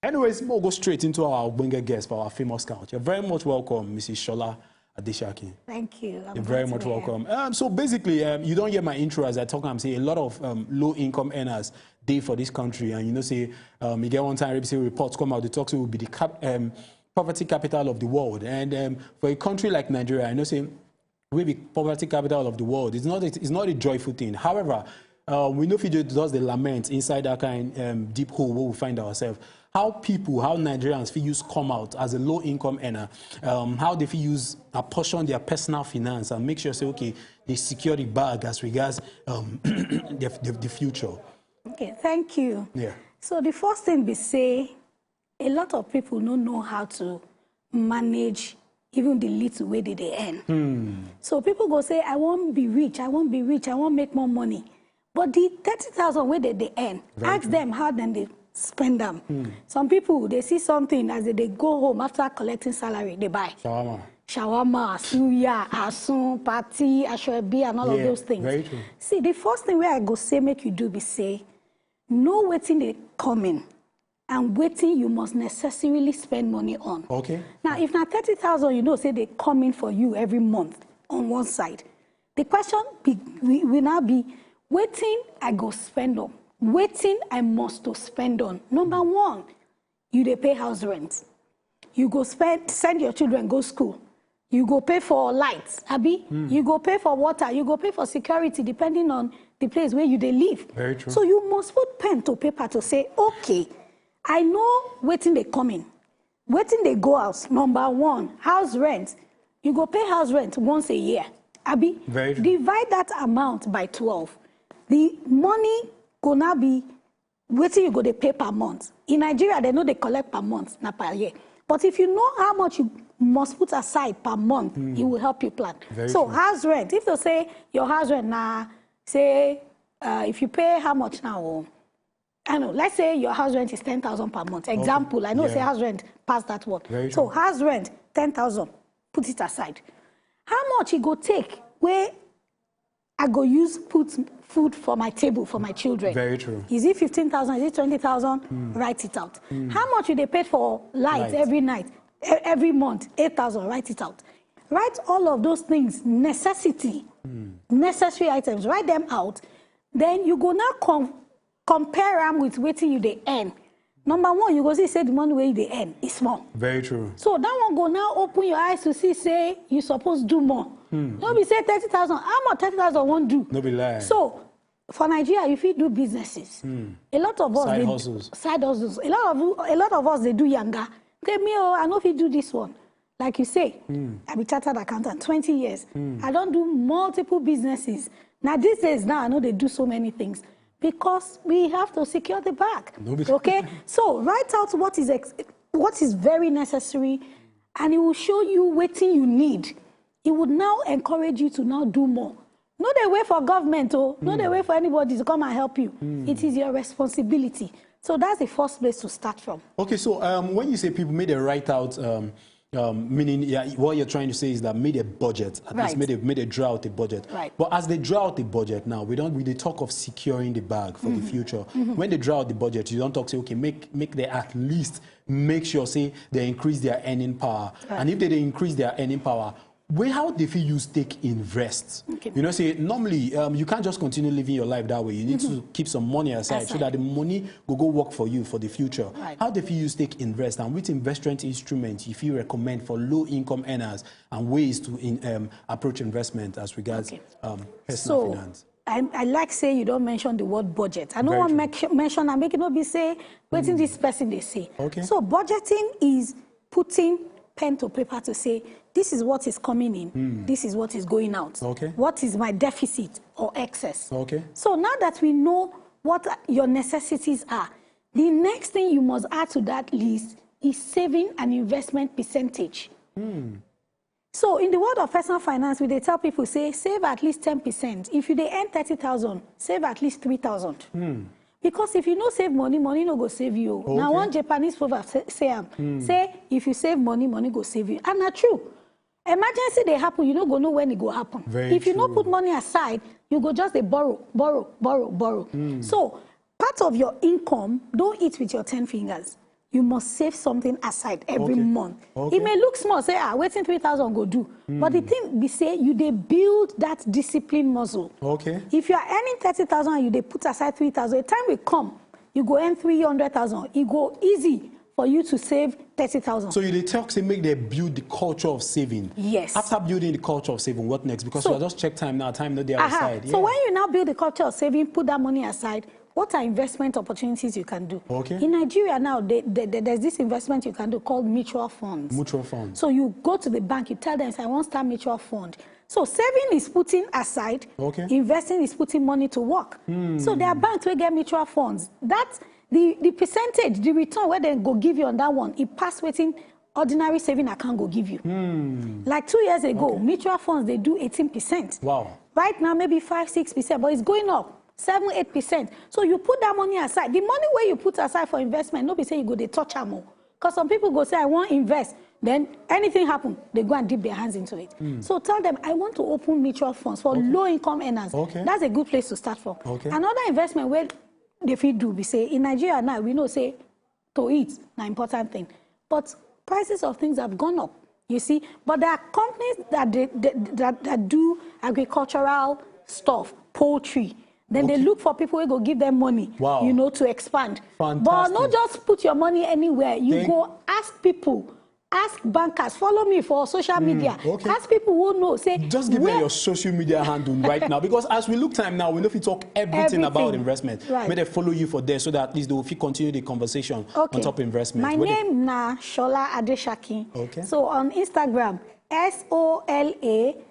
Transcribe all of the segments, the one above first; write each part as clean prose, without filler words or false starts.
Anyways, we'll go straight into our Ogbonge guest for our famous couch. You're very much welcome, Mrs. Shola Adeshaki. Thank you. You're very much welcome. So basically, you don't hear my intro as I talk. I'm saying a lot of low-income earners day for this country, and you know, say you get one time, say reports come out, the talks will be the poverty capital of the world, and for a country like Nigeria, I know, say we be poverty capital of the world. It's not a joyful thing. However, we know if it does the lament inside that kind deep hole where we find ourselves. How Nigerians feel use come out as a low-income earner, how they feel use apportion their personal finance and make sure, say, okay, they secure the bag as regards the future. Okay, thank you. Yeah. So the first thing we say, a lot of people don't know how to manage even the little way they earn. So people go say, I won't be rich, I won't be rich, I won't make more money. But the 30,000 way they earn, ask them how then they spend them. Some people, they see something as they go home after collecting salary, they buy. Shawarma, suya, asun, party, ashwebi, and all of those things. Very true. See, the first thing where I go say, make you do be say, know waiting they coming and waiting you must necessarily spend money on. Okay. Now, if not 30,000, you know, say they coming for you every month on one side. The question will now be, waiting I go spend on. Waiting I must to spend on. Number one, you they pay house rent. You go send your children go school. You go pay for lights, Abi. You go pay for water. You go pay for security, depending on the place where you they live. Very true. So you must put pen to paper to say, okay, I know waiting they come in. Waiting they go out. Number one, house rent. You go pay house rent once a year, Abi. Very true. Divide that amount by 12. The money gonna be waiting you go to pay per month. In Nigeria, they know they collect per month, not per year. But if you know how much you must put aside per month, it will help you plan. So house rent, if you say your house rent now, say if you pay how much now? I know, let's say your house rent is 10,000 per month. Example, I know say house rent past that one. So house rent, 10,000, put it aside. How much it go take where I go use put food for my table for my children? Very true. Is it 15,000? Is it 20,000? Write it out. How much do they pay for lights every night, every month? 8,000. Write it out. Write all of those things, necessary items. Write them out. Then you go now compare them with what you they earn. Number one, you go see say the money where they earn is small. Very true. So that one go now open your eyes to see say you supposed to do more. Don't be say 30,000. How much 30,000 won't do? No be lie. So for Nigeria, if you do businesses, a lot of us side hustles. A lot of us they do younger. Okay, me I know if you do this one. Like you say, I be chartered accountant 20 years. I don't do multiple businesses. Now these days now I know they do so many things. Because we have to secure the bag, okay? So write out what is very necessary, and it will show you what you need. It would now encourage you to now do more. Not a way for government, not a way for anybody to come and help you. It is your responsibility. So that's the first place to start from. Okay, so when you say people made a write out, meaning what you're trying to say is that made a budget, at least made a draw out a budget. But as they draw out the budget now, we talk of securing the bag for the future. When they draw out the budget, you don't talk say, okay, make they at least make sure say they increase their earning power. And if they increase their earning power, how do you use take invest? You know, say normally you can't just continue living your life that way. You need to keep some money aside so that the money will go work for you for the future. How do you use take invest, and which investment instruments if you recommend for low income earners and ways to approach investment as regards personal finance? I like say you don't mention the word budget. I don't want to mention and make it not be say waiting this person they say. So budgeting is putting pen to paper to say, this is what is coming in, this is what is going out. What is my deficit or excess? So now that we know what your necessities are, the next thing you must add to that list is saving and investment percentage. So in the world of personal finance, we they tell people, say, save at least 10%. If you they earn 30,000, save at least 3,000. Because if you no save money, money no go save you. Now one Japanese proverb say, if you save money, money go save you. And that's true. Emergency they happen, you don't go know when it go happen. If you not put money aside, you go just borrow. So part of your income, don't eat with your 10 fingers. you must save something aside every Okay. month. Okay. It may look small, say, waiting 3,000 go do. But the thing we say, they build that discipline muscle. Okay. If you are earning 30,000 and they put aside 3,000, the time will come, you go earn 300,000. It go easy for you to save 30,000. So you talk to make they build the culture of saving. Yes. After building the culture of saving, what next? Because we just check time now, time not there aside. So when you now build the culture of saving, put that money aside, what are investment opportunities you can do? Okay. In Nigeria now, there's this investment you can do called mutual funds. Mutual funds. So you go to the bank, you tell them, I want to start mutual fund. So saving is putting aside, okay. Investing is putting money to work. So there are banks where get mutual funds. That's the percentage, the return where they go give you on that one, it pass waiting ordinary saving account go give you. Like 2 years ago, mutual funds, they do 18%. Wow. Right now, maybe 5-6%, but it's going up. 7-8%. So you put that money aside. The money where you put aside for investment, nobody say you go they touch them more. Because some people go say, I want to invest. Then anything happen, they go and dip their hands into it. So tell them, I want to open mutual funds for low-income earners. That's a good place to start from. Another investment where they fit do, we say, in Nigeria now, we know, say, to eat, an important thing. But prices of things have gone up, you see. But there are companies that do agricultural stuff, poultry. Then they look for people who go give them money, you know, to expand. Fantastic. But not just put your money anywhere. You go ask people, ask bankers, follow me for social media. Ask people who know. Say, just give me your social media handle right now. Because as we look time now, we know if you talk everything about investment. May they follow you for there so that at least they will continue the conversation on top investment. My name na Shola Adeshaki. So on Instagram, SOLA_ADESAKIN.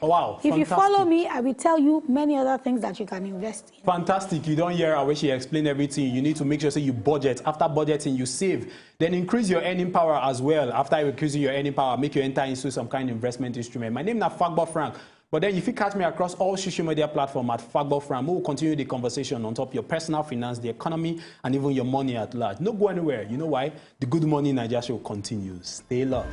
Oh, wow. If you follow me, I will tell you many other things that you can invest in. Fantastic. You don't hear her when she explain everything. You need to make sure say you budget. After budgeting, you save. Then increase your earning power as well. After increasing your earning power, make you enter into some kind of investment instrument. My name is Fagbo Frank. But then if you catch me across all social media platforms at Fagbo Frank, we will continue the conversation on top of your personal finance, the economy, and even your money at large. Don't go anywhere. You know why? The Good Morning Naija show continues. Stay low.